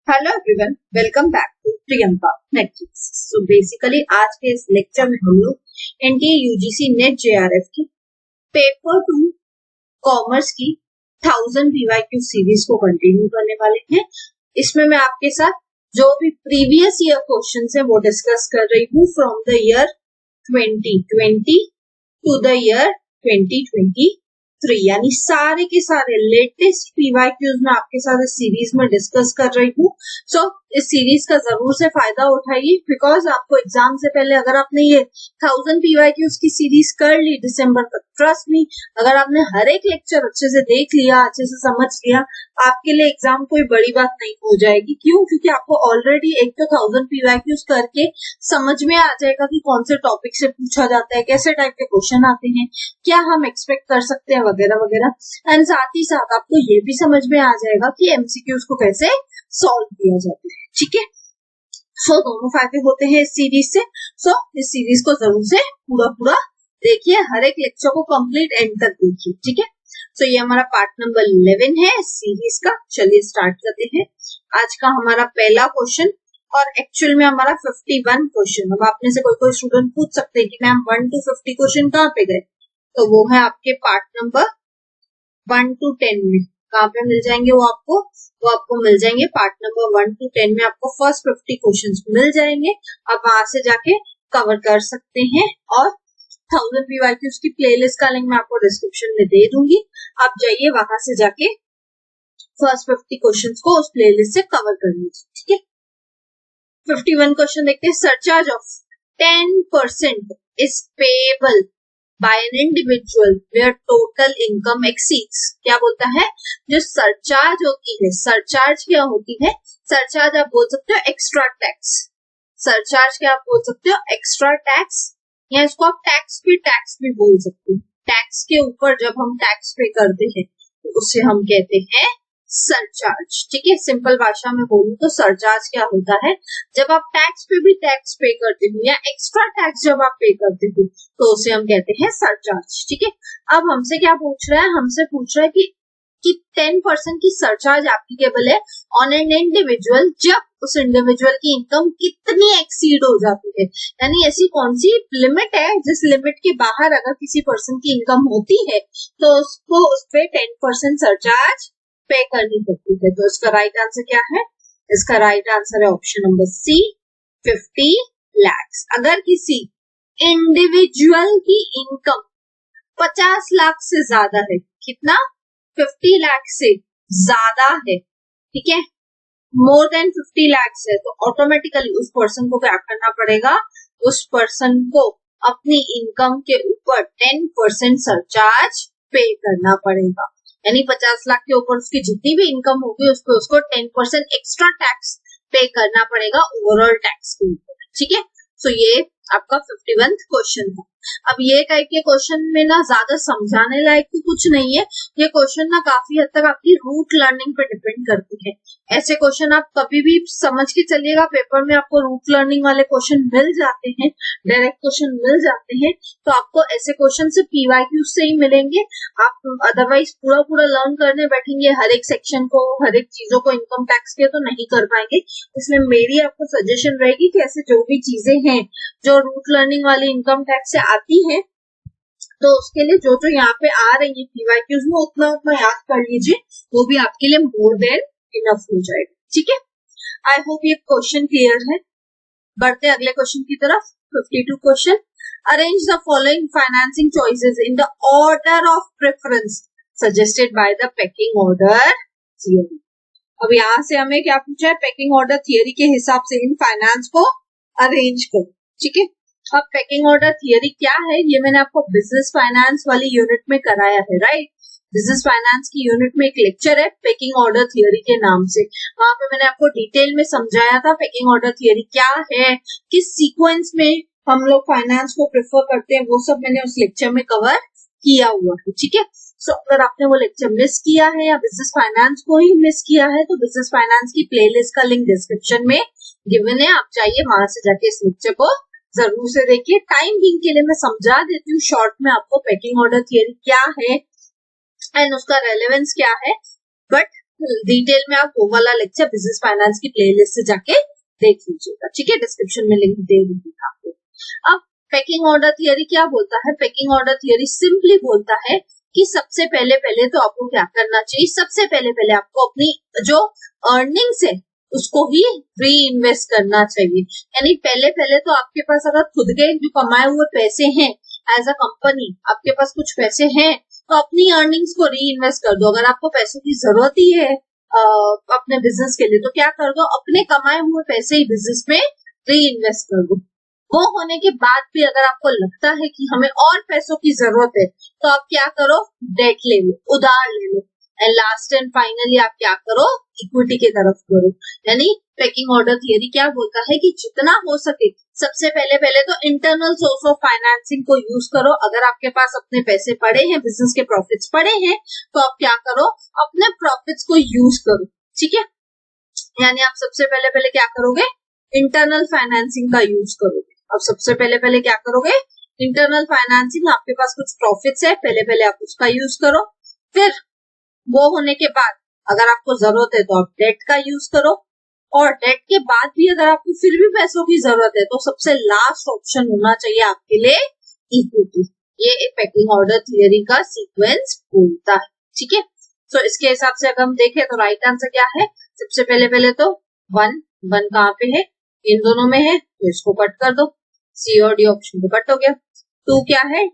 Hello everyone, welcome back to Priyanka Netflix. So basically आज के इस लेक्चर में हम लोग एनटीए यूजीसी नेट जेआरएफ की पेपर 2 कॉमर्स की 1000 पीवाईक्यू सीरीज को कंटिन्यू करने वाले हैं। इसमें मैं आपके साथ जो भी प्रीवियस ईयर क्वेश्चन है वो डिस्कस कर रही हूँ from the year 2020 to the year 2023, यानी सारे के सारे लेटेस्ट पीवाईक्यूज में आपके साथ इस सीरीज में डिस्कस कर रही हूँ। सो इस सीरीज का जरूर से फायदा उठाइए, बिकॉज आपको एग्जाम से पहले अगर आपने ये 1000 पीवाईक्यूज की सीरीज कर ली दिसंबर तक, ट्रस्ट मी, अगर आपने हर एक लेक्चर अच्छे से देख लिया, अच्छे से समझ लिया, आपके लिए एग्जाम कोई बड़ी बात नहीं हो जाएगी। क्यों? क्योंकि आपको ऑलरेडी एक तो 1000 पीवाईक्यूज करके समझ में आ जाएगा कि कौन से टॉपिक से पूछा जाता है, कैसे टाइप के क्वेश्चन आते हैं, क्या हम एक्सपेक्ट कर सकते हैं, वगैरह वगैरह। एंड साथ ही साथ आपको ये भी समझ में आ जाएगा कि एमसीक्यूज को कैसे सॉल्व किया जाता है। ठीक है, सो दोनों फायदे होते हैं इस सीरीज से। सो इस सीरीज को जरूर से पूरा देखिए, हर एक लेक्चर को कंप्लीट एंड तक देखिए। ठीक है, सो ये हमारा पार्ट नंबर 11 है इस सीरीज का। चलिए स्टार्ट करते हैं आज का हमारा पहला क्वेश्चन, और एक्चुअल में हमारा 51 क्वेश्चन। अब आप में से कोई स्टूडेंट पूछ सकते हैं कि मैम 1 to 50 क्वेश्चन कहाँ पे गए, तो वो है आपके पार्ट नंबर 1 to 10 में। कहाँ पे मिल जाएंगे वो आपको मिल जाएंगे पार्ट नंबर 1 to 10 में। आपको फर्स्ट 50 क्वेश्चंस मिल जाएंगे, आप वहां से जाके कवर कर सकते हैं। और 1000 पीवाईक्यूज की प्लेलिस्ट का लिंक मैं आपको डिस्क्रिप्शन में दे दूंगी, आप जाइए वहां से जाके फर्स्ट 50 क्वेश्चंस को उस प्लेलिस्ट से कवर कर लीजिए। ठीक है, 51 क्वेश्चन देखते हैं। Surcharge of 10% is payable by an individual where total income exceeds. क्या बोलता है? जो सरचार्ज होती है, सरचार्ज क्या होती है? सरचार्ज आप बोल सकते हो एक्स्ट्रा टैक्स। सरचार्ज क्या आप बोल सकते हो? एक्स्ट्रा टैक्स, या इसको आप टैक्स भी बोल सकते हो। टैक्स के ऊपर जब हम टैक्स पे करते हैं तो उसे हम कहते हैं सरचार्ज। ठीक है, सिंपल भाषा में बोलूं तो सरचार्ज क्या होता है? जब आप टैक्स पे भी टैक्स पे करते हो, या एक्स्ट्रा टैक्स जब आप पे करते हो तो उसे हम कहते हैं सरचार्ज। ठीक है, अब हमसे क्या पूछ रहा है? हमसे पूछ रहा है कि 10% की सरचार्ज एप्लीकेबल है ऑन एन इंडिविजुअल जब उस इंडिविजुअल की इनकम कितनी एक्सीड हो जाती है। यानी ऐसी कौन सी लिमिट है जिस लिमिट के बाहर अगर किसी पर्सन की इनकम होती है तो उसको उस पे 10% सरचार्ज पे करनी पड़ती है। तो इसका राइट आंसर क्या है? इसका राइट आंसर है ऑप्शन नंबर सी, 50 लाख। अगर किसी इंडिविजुअल की इनकम 50 लाख से ज्यादा है, कितना? 50 लाख से ज्यादा है, ठीक है, मोर देन 50 लाख है, तो ऑटोमेटिकली उस पर्सन को क्या करना पड़ेगा? उस पर्सन को अपनी इनकम के ऊपर 10% सरचार्ज पे करना पड़ेगा। यानी 50 लाख के ऊपर उसकी जितनी भी इनकम होगी उसको 10% एक्स्ट्रा टैक्स पे करना पड़ेगा ओवरऑल टैक्स के ऊपर। ठीक है, सो ये आपका 51 क्वेश्चन है। अब ये टाइप के क्वेश्चन में ना ज्यादा समझाने लायक तो कुछ नहीं है। ये क्वेश्चन ना काफी हद तक आपकी रूट लर्निंग पे डिपेंड करती है। ऐसे क्वेश्चन आप कभी भी समझ के चलिएगा, पेपर में आपको रूट लर्निंग वाले क्वेश्चन मिल जाते हैं, डायरेक्ट क्वेश्चन मिल जाते हैं, तो आपको ऐसे क्वेश्चन से पीवाईक्यू से ही मिलेंगे। आप अदरवाइज पूरा लर्न करने बैठेंगे हर एक सेक्शन को, हर एक चीजों को इनकम टैक्स के, तो नहीं कर पाएंगे। इसलिए मेरी आपको सजेशन रहेगी कि ऐसे जो भी चीजें हैं जो रूट लर्निंग वाली इनकम टैक्स से आती है, तो उसके लिए जो यहाँ पे आ रही है पीवाईक्यूज में उतना याद कर लीजिए, वो भी आपके लिए मोर देन इनफ हो जाएगा। ठीक है, आई होप ये क्वेश्चन क्लियर है। बढ़ते अगले क्वेश्चन की तरफ। 52 question. Arrange the following financing choices in the order of preference suggested by the packing order theory. अब यहाँ से हमें क्या पूछा है? पेकिंग ऑर्डर थियरी के हिसाब से इन फाइनेंस को अरेंज करो। ठीक है, अब पेकिंग ऑर्डर थियरी क्या है ये मैंने आपको बिजनेस फाइनेंस वाली यूनिट में कराया है, राइट। बिजनेस फाइनेंस की यूनिट में एक लेक्चर है पेकिंग ऑर्डर थियरी के नाम से, वहां पे मैंने आपको डिटेल में समझाया था पेकिंग ऑर्डर थियरी क्या है, किस सीक्वेंस में हम लोग फाइनेंस को प्रेफर करते हैं, वो सब मैंने उस लेक्चर में कवर किया हुआ है। ठीक है, सो अगर आपने वो लेक्चर मिस किया है या बिजनेस फाइनेंस को ही मिस किया है तो बिजनेस फाइनेंस की प्लेलिस्ट का लिंक डिस्क्रिप्शन में गिवन है, आप जाइए वहां से जाके इस लेक्चर को जरूर से देखिए। टाइम बिंग के लिए मैं समझा देती हूँ शॉर्ट में आपको पेकिंग ऑर्डर थियरी क्या है एंड उसका रेलेवेंस क्या है, बट डिटेल में आप वो वाला लेक्चर बिजनेस फाइनेंस की प्लेलिस्ट से जाके देख लीजिएगा, ठीक है, डिस्क्रिप्शन में लिंक दे दूंगी आपको। अब पैकिंग ऑर्डर थियरी क्या बोलता है? पैकिंग ऑर्डर थियरी सिंपली बोलता है कि सबसे पहले तो आपको क्या करना चाहिए, सबसे पहले आपको अपनी जो अर्निंग्स है उसको ही री इन्वेस्ट करना चाहिए। यानी पहले तो आपके पास अगर खुद के जो कमाए हुए पैसे हैं एज अ कंपनी, आपके पास कुछ पैसे हैं तो अपनी अर्निंग्स को री इन्वेस्ट कर दो। अगर आपको पैसों की जरूरत ही है अपने बिजनेस के लिए तो क्या कर दो, अपने कमाए हुए पैसे ही बिजनेस में री इन्वेस्ट कर दो। वो होने के बाद भी अगर आपको लगता है कि हमें और पैसों की जरूरत है तो आप क्या करो, डेट ले लो, उधार ले लो। एंड लास्ट एंड फाइनली आप क्या करो, इक्विटी की तरफ करो। यानी पैकिंग ऑर्डर थियरी क्या बोलता है कि जितना हो सके सबसे पहले तो इंटरनल सोर्स ऑफ फाइनेंसिंग को यूज करो। अगर आपके पास अपने पैसे पड़े हैं, बिजनेस के प्रॉफिट्स पड़े हैं, तो आप क्या करो, अपने प्रॉफिट्स को यूज करो, ठीक है। यानी आप सबसे पहले क्या करोगे, इंटरनल फाइनेंसिंग का यूज करोगे। अब सबसे पहले क्या करोगे, इंटरनल फाइनेंसिंग, आपके पास कुछ प्रॉफिट्स है, पहले आप उसका यूज करो। फिर वो होने के बाद अगर आपको जरूरत है तो आप डेट का यूज करो, और डेट के बाद भी अगर आपको फिर भी पैसों की जरूरत है तो सबसे लास्ट ऑप्शन होना चाहिए आपके लिए इक्विटी। ये एक पैकिंग ऑर्डर थियरी का सीक्वेंस बोलता है, ठीक है। तो इसके हिसाब से अगर हम देखें तो राइट आंसर क्या है, सबसे पहले तो वन कहाँ पे है, इन दोनों में है तो इसको कट कर दो, सी और डी ऑप्शन तो कट हो गया। टू क्या है,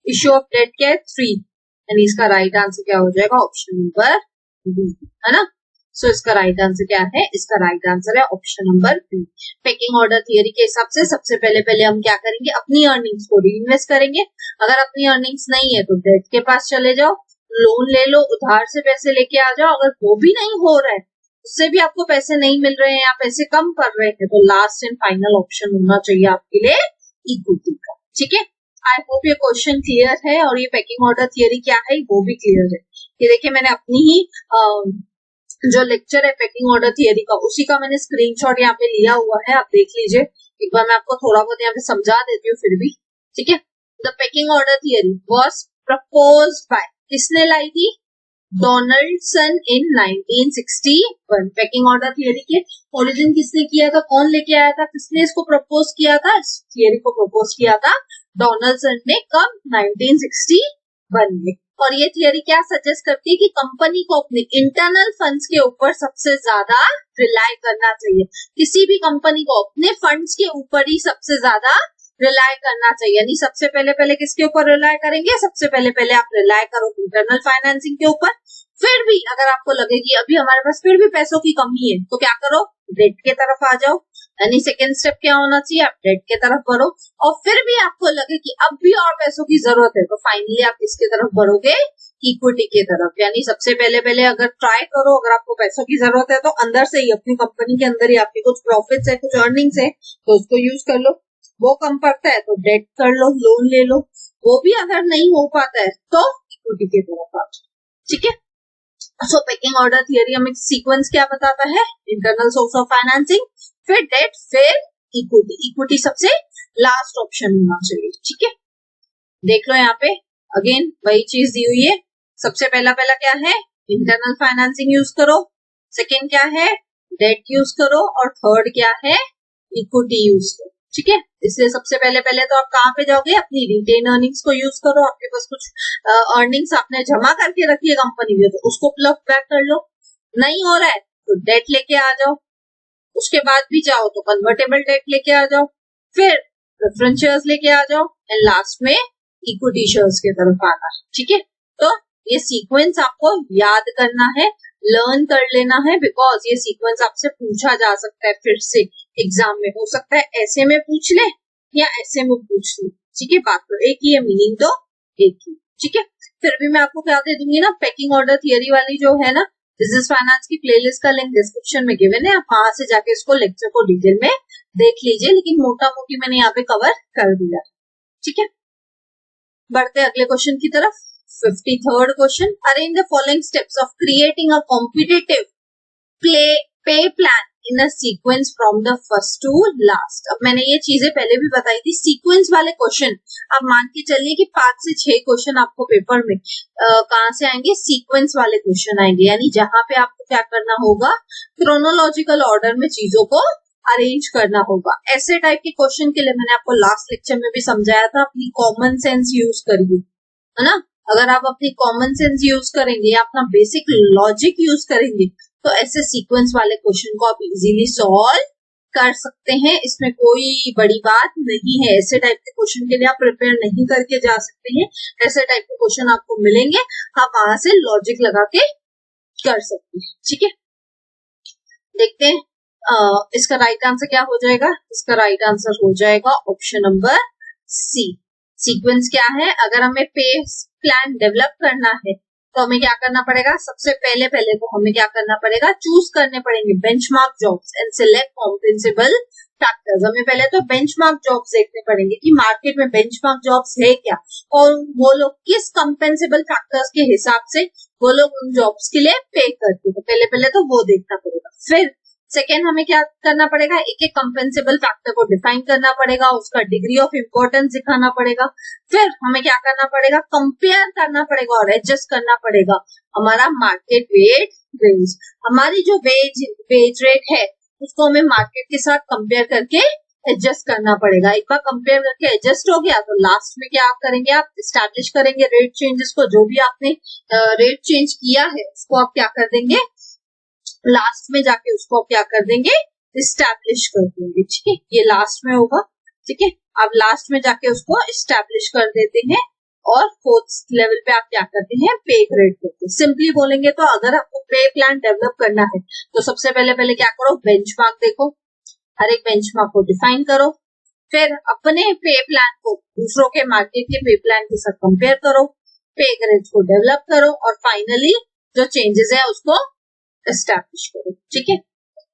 इश्यू ऑफ डेट क्या है, 3, यानी इसका राइट आंसर क्या हो जाएगा, ऑप्शन नंबर बी, है ना। सो इसका राइट आंसर क्या है, इसका राइट आंसर है option number B. Pecking order theory के हिसाब से सबसे पहले हम क्या करेंगे, अपनी अर्निंग्स को री इन्वेस्ट करेंगे। अगर अपनी अर्निंग्स नहीं है तो डेट के पास चले जाओ, लोन ले लो, उधार से पैसे लेके आ जाओ। अगर वो भी नहीं हो रहा है, उससे भी आपको पैसे नहीं मिल रहे हैं या पैसे कम पड़ रहे हैं, तो लास्ट एंड फाइनल ऑप्शन होना चाहिए आपके लिए इक्विटी का, ठीक है। आई होप ये क्वेश्चन क्लियर है और ये पैकिंग ऑर्डर थियरी क्या है वो भी क्लियर है। ये देखिए मैंने अपनी ही जो लेक्चर है पैकिंग ऑर्डर थियरी का, उसी का मैंने स्क्रीनशॉट यहाँ पे लिया हुआ है, आप देख लीजिए। एक बार मैं आपको थोड़ा बहुत यहाँ पे समझा देती हूँ फिर भी, ठीक है। The packing order theory was proposed by, किसने लाई थी, डोनाल्डसन इन 1961। पैकिंग ऑर्डर थियरी के ओरिजिन किसने किया था, कौन लेके आया था, किसने इसको प्रपोज किया था, इस थियरी को प्रपोज किया था डोनाल्डसन ने, कब, 1961 में। और ये थियरी क्या सजेस्ट करती है कि कंपनी को अपने इंटरनल फंड्स के ऊपर सबसे ज्यादा रिलाई करना चाहिए। किसी भी कंपनी को अपने फंड्स के ऊपर ही सबसे ज्यादा रिलाई करना चाहिए। यानी सबसे पहले किसके ऊपर रिलाई करेंगे, सबसे पहले आप रिलाई करो इंटरनल फाइनेंसिंग के ऊपर। फिर भी अगर आपको लगे कि अभी हमारे पास फिर भी पैसों की कमी है तो क्या करो, डेट के तरफ आ जाओ। यानी सेकेंड स्टेप क्या होना चाहिए, आप डेट के तरफ बढ़ो। और फिर भी आपको लगे कि अब भी और पैसों की जरूरत है तो फाइनली आप किसके तरफ बढ़ोगे, इक्विटी के तरफ। यानी सबसे पहले अगर ट्राई करो, अगर आपको पैसों की जरूरत है तो अंदर से ही अपनी कंपनी के अंदर ही आपकी कुछ प्रॉफिट्स है, कुछ अर्निंग्स है तो उसको यूज कर लो। वो कम पड़ता है तो डेट कर लो, लोन ले लो। वो भी अगर नहीं हो पाता है तो इक्विटी की तरफ आ जाओ, ठीक है। सो पैकिंग ऑर्डर थियरी हमें सीक्वेंस क्या बताता है, इंटरनल सोर्स ऑफ फाइनेंसिंग, फिर डेट, फिर इक्विटी। इक्विटी सबसे लास्ट ऑप्शन होना चाहिए, ठीक है। देख लो यहाँ पे अगेन वही चीज दी हुई है। सबसे पहला क्या है, इंटरनल फाइनेंसिंग यूज करो, सेकेंड क्या है, डेट यूज करो, और थर्ड क्या है, इक्विटी यूज करो, ठीक है। इसलिए सबसे पहले तो आप कहाँ पे जाओगे, अपनी रिटेन अर्निंग्स को यूज करो। आपके पास कुछ अर्निंग्स आपने जमा करके रखी है कंपनी में तो उसको प्लग बैक कर लो। नहीं हो रहा है तो डेट लेके आ जाओ। उसके बाद भी जाओ तो कन्वर्टेबल डेट लेके आ जाओ, फिर प्रेफरेंस शेयर्स लेके आ जाओ, एंड लास्ट में इक्विटी शेयर्स की तरफ आना है, ठीक है। तो ये सीक्वेंस आपको याद करना है, लर्न कर लेना है, बिकॉज ये सीक्वेंस आपसे पूछा जा सकता है फिर से एग्जाम में। हो सकता है ऐसे में पूछ ले या ऐसे में पूछ ले, ठीक है। बात तो एक ही है, मीनिंग तो एक ही, ठीक है। फिर भी मैं आपको क्या दे दूंगी ना, पैकिंग ऑर्डर थियरी वाली जो है ना बिजनेस फाइनेंस की प्लेलिस्ट का लिंक डिस्क्रिप्शन में गिवन है, आप वहां से जाके इसको लेक्चर को डिटेल में देख लीजिए। लेकिन मोटा मोटी मैंने यहाँ पे कवर कर दिया, ठीक है। बढ़ते अगले क्वेश्चन की तरफ। 53rd question, arrange the following steps of creating a competitive pay plan in a sequence from the first to last. अब मैंने ये चीजें पहले भी बताई थी। सीक्वेंस वाले क्वेश्चन अब मान के चलिए कि 5 से 6 क्वेश्चन आपको पेपर में कहाँ से आएंगे, सीक्वेंस वाले क्वेश्चन आएंगे, यानी जहां पे आपको क्या करना होगा, क्रोनोलॉजिकल ऑर्डर में चीजों को अरेंज करना होगा। ऐसे टाइप के क्वेश्चन के लिए मैंने आपको लास्ट लेक्चर में भी समझाया था, अपनी कॉमन सेंस यूज करिए, है ना। अगर आप अपनी कॉमन सेंस यूज करेंगे, अपना बेसिक लॉजिक यूज करेंगे, तो ऐसे सीक्वेंस वाले क्वेश्चन को आप इजीली सॉल्व कर सकते हैं। इसमें कोई बड़ी बात नहीं है। ऐसे टाइप के क्वेश्चन के लिए आप प्रिपेयर नहीं करके जा सकते हैं। ऐसे टाइप के क्वेश्चन आपको मिलेंगे, आप वहां से लॉजिक लगा के कर सकते हैं। ठीक है, देखते हैं इसका राइट आंसर क्या हो जाएगा। इसका राइट आंसर हो जाएगा ऑप्शन नंबर सी। सीक्वेंस क्या है, अगर हमें पे प्लान डेवलप करना है तो हमें क्या करना पड़ेगा, सबसे पहले तो हमें क्या करना पड़ेगा, चूज करने पड़ेंगे benchmark jobs and select compensable factors. हमें पहले तो बेंचमार्क जॉब्स देखने पड़ेंगे कि मार्केट में बेंचमार्क जॉब्स है क्या, और वो लोग किस कंपेंसेबल फैक्टर्स के हिसाब से वो लोग उन जॉब्स के लिए पे करते हैं। पहले तो वो देखना पड़ेगा। फिर सेकेंड हमें क्या करना पड़ेगा, एक एक कंपेंसेबल फैक्टर को डिफाइन करना पड़ेगा, उसका डिग्री ऑफ इम्पोर्टेंस दिखाना पड़ेगा। फिर हमें क्या करना पड़ेगा, कंपेयर करना पड़ेगा और एडजस्ट करना पड़ेगा हमारा मार्केट वेट रेंज। हमारी जो वेज रेट है उसको हमें मार्केट के साथ कंपेयर करके एडजस्ट करना पड़ेगा। एक बार कंपेयर करके एडजस्ट हो गया तो लास्ट में क्या आप करेंगे, आप स्टैब्लिश करेंगे रेट चेंजेस को। जो भी आपने रेट चेंज किया है उसको आप क्या कर देंगे, लास्ट में जाके उसको क्या कर देंगे, इस्टेब्लिश कर देंगे। ठीक है, ये लास्ट में होगा। ठीक है, आप लास्ट में जाके उसको इस्टेब्लिश कर देते हैं और फोर्थ लेवल पे आप क्या करते हैं, पे ग्रेड करते हैं। सिंपली बोलेंगे तो अगर आपको पे प्लान डेवलप करना है तो सबसे पहले क्या करो, बेंचमार्क देखो, हर एक बेंचमार्क को डिफाइन करो, फिर अपने पे प्लान को दूसरों के मार्केट के पे प्लान के साथ कंपेयर करो, पे ग्रेड को डेवलप करो और फाइनली जो चेंजेस है उसको एस्टैब्लिश करो। ठीक है,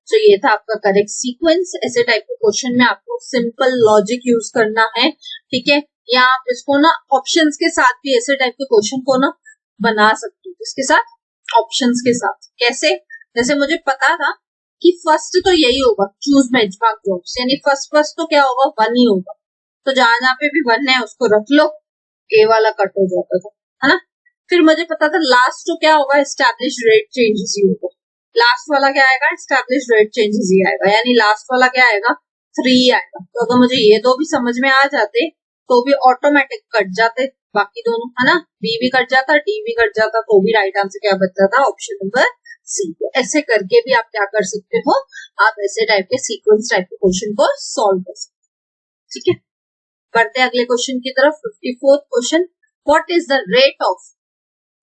तो ये था आपका करेक्ट सीक्वेंस। ऐसे टाइप के क्वेश्चन में आपको सिंपल लॉजिक यूज करना है। ठीक है, या आप इसको ना ऑप्शंस के साथ भी ऐसे टाइप के क्वेश्चन को ना बना सकते हो। इसके साथ, ऑप्शंस के साथ कैसे, जैसे मुझे पता था कि फर्स्ट तो यही होगा, चूज बेंचमार्क जॉब्स, यानी फर्स्ट तो क्या होगा, 1 ही होगा। तो जहां पे भी 1 है उसको रख लो, ए वाला कट हो जाता था, है ना। फिर मुझे पता था लास्ट तो क्या होगा, एस्टैब्लिश रेट चेंजेस ही होगा। लास्ट वाला क्या आएगा, एस्टैब्लिश रेट चेंजेस ही आएगा, यानी लास्ट वाला क्या आएगा, 3 आएगा। तो अगर मुझे ये दो भी समझ में आ जाते तो भी ऑटोमेटिक कट जाते बाकी दोनों, है ना। बी भी कट जाता, डी भी कट जाता, तो भी राइट आंसर क्या बचता था, ऑप्शन नंबर सी। ऐसे करके भी आप क्या कर सकते हो, आप ऐसे टाइप के सीक्वेंस टाइप के क्वेश्चन को सॉल्व कर सकते। ठीक है, बढ़ते अगले क्वेश्चन की तरफ। 54th question, what is the rate of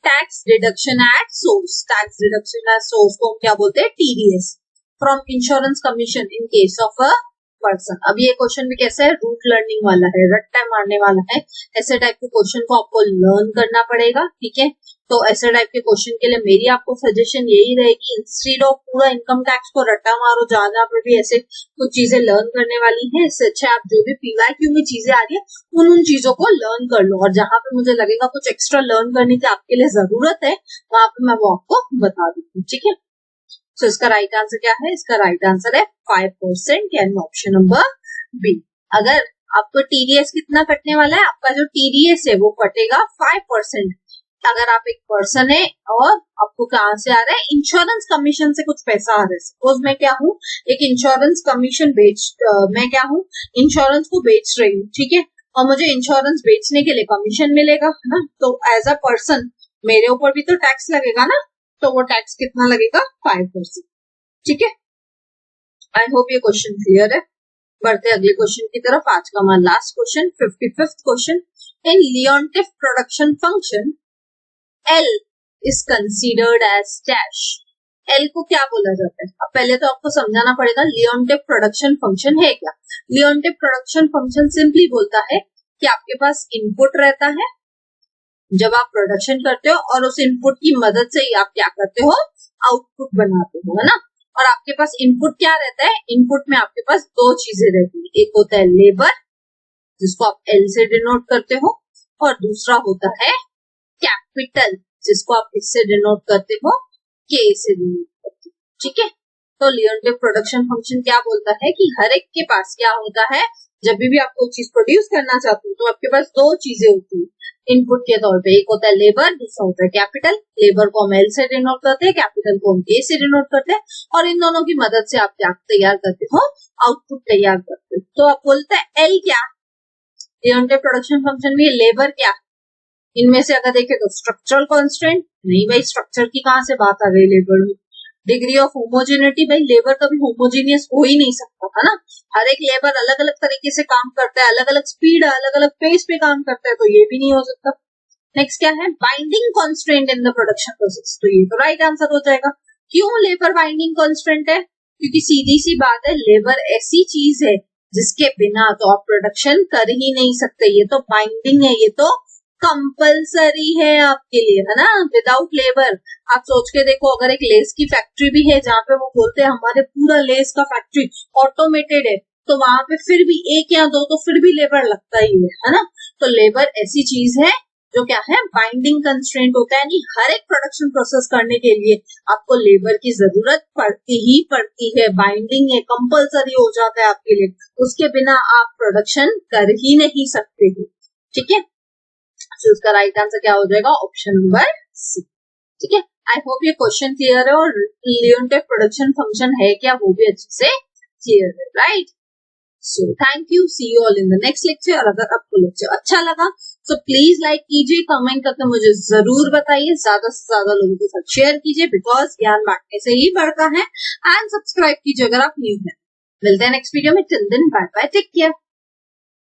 tax deduction at source. Tax deduction at source को हम क्या बोलते हैं, TDS, from insurance commission in case of a person. अब ये क्वेश्चन भी कैसा है, रूट लर्निंग वाला है, रट्टा मारने वाला है। ऐसे टाइप के क्वेश्चन को आपको लर्न करना पड़ेगा। ठीक है, तो ऐसे टाइप के क्वेश्चन के लिए मेरी आपको सजेशन यही रहेगी, इंस्टेड ऑफ पूरा इनकम टैक्स को रट्टा मारो, जहां पे भी ऐसे कुछ चीजें लर्न करने वाली है, इससे अच्छा आप जो भी पीवाईक्यू में चीजें आ रही है उन चीजों को लर्न कर लो, और जहां पे मुझे लगेगा कुछ एक्स्ट्रा लर्न करने की आपके लिए जरूरत है वहां पे मैं वो आपको बता दूंगी। ठीक है, तो इसका राइट आंसर क्या है, इसका राइट आंसर है 5%, यानी ऑप्शन नंबर बी। अगर आपको टीडीएस कितना कटने वाला है, आपका जो टीडीएस है वो कटेगा 5%। अगर आप एक पर्सन है और आपको कहां से आ रहा है, इंश्योरेंस कमीशन से कुछ पैसा आ रहा है। सपोज मैं क्या हूँ, एक इंश्योरेंस कमीशन मैं क्या हूँ, इंश्योरेंस को बेच रही हूँ। ठीक है, और मुझे इंश्योरेंस बेचने के लिए कमीशन मिलेगा, है ना। तो एज अ पर्सन मेरे ऊपर भी तो टैक्स लगेगा ना, तो वो टैक्स कितना लगेगा, 5%। ठीक है, आई होप ये क्वेश्चन क्लियर है। बढ़ते अगले क्वेश्चन की तरफ। आज का हमारा last question, 55th question, in Leontief production function L is considered as dash। L को क्या बोला जाता है, अब पहले तो आपको समझाना पड़ेगा लियोनटिफ प्रोडक्शन फंक्शन है क्या। लियोनटिफ प्रोडक्शन फंक्शन सिंपली बोलता है कि आपके पास इनपुट रहता है जब आप प्रोडक्शन करते हो, और उस इनपुट की मदद से ही आप क्या करते हो, आउटपुट बनाते हो, है ना। और आपके पास इनपुट क्या रहता है, इनपुट में आपके पास 2 चीजें रहती है, एक होता है लेबर जिसको आप एल से डिनोट करते हो, और दूसरा होता है कैपिटल जिसको आप इससे डिनोट करते हो, के से डिनोट करते हो। ठीक है, तो लियोनटिफ प्रोडक्शन फंक्शन क्या बोलता है कि हर एक के पास क्या होता है, जब भी आप कोई चीज प्रोड्यूस करना चाहते हो तो आपके पास दो चीजें होती है इनपुट के तौर पे, एक होता है लेबर, दूसरा होता है कैपिटल। लेबर को हम एल से डिनोट करते हैं, कैपिटल को हम ए से डिनोट करते हैं, और इन दोनों की मदद से आप क्या तैयार करते हो, आउटपुट तैयार करते हो। तो आप बोलते हैं एल क्या, लियोनटिफ प्रोडक्शन फंक्शन में लेबर क्या, इनमें से अगर देखें तो स्ट्रक्चरल कांस्टेंट, नहीं भाई स्ट्रक्चर की कहां से बात आ गई लेबर में। डिग्री ऑफ होमोजेनिटी, भाई लेबर कभी होमोजीनियस हो ही नहीं सकता है ना, हर एक लेबर अलग अलग तरीके से काम करता है, अलग अलग स्पीड, अलग अलग पेस पे काम करता है, तो ये भी नहीं हो सकता। नेक्स्ट क्या है, binding constant in the production process, तो ये तो राइट आंसर हो जाएगा। क्यों लेबर बाइंडिंग कॉन्स्टेंट है, क्योंकि सीधी सी बात है लेबर ऐसी चीज है जिसके बिना तो आप प्रोडक्शन कर ही नहीं सकते, ये तो बाइंडिंग है, ये तो कंपल्सरी है आपके लिए, है ना। विदाउट लेबर आप सोच के देखो, अगर एक लेस की फैक्ट्री भी है जहाँ पे वो बोलते हैं हमारे पूरा लेस का फैक्ट्री ऑटोमेटेड है, तो वहां पे फिर भी एक या दो तो फिर भी लेबर लगता ही है ना। तो लेबर ऐसी चीज है जो क्या है, बाइंडिंग कंस्ट्रेंट होता है, यानी हर एक प्रोडक्शन प्रोसेस करने के लिए आपको लेबर की जरूरत पड़ती ही पड़ती है, बाइंडिंग है, कंपल्सरी हो जाता है आपके लिए, उसके बिना आप प्रोडक्शन कर ही नहीं सकते हो, ठीक है। तो इसका राइट आंसर क्या हो जाएगा, ऑप्शन नंबर सी, ठीक है। आई होप ये क्वेश्चन क्लियर है और लियोनटिफ प्रोडक्शन फंक्शन है क्या वो भी अच्छे से क्लियर है, right. So thank you, see you all in the next lecture. और अगर आपको लेक्चर अच्छा लगा तो प्लीज लाइक कीजिए, कमेंट करके मुझे जरूर बताइए, ज्यादा से ज्यादा लोगों के साथ शेयर कीजिए, बिकॉज ज्ञान बांटने से ही बढ़ता है। एंड सब्सक्राइब कीजिए अगर आप न्यू हैं। मिलते हैं नेक्स्ट वीडियो में, till then bye bye, take care.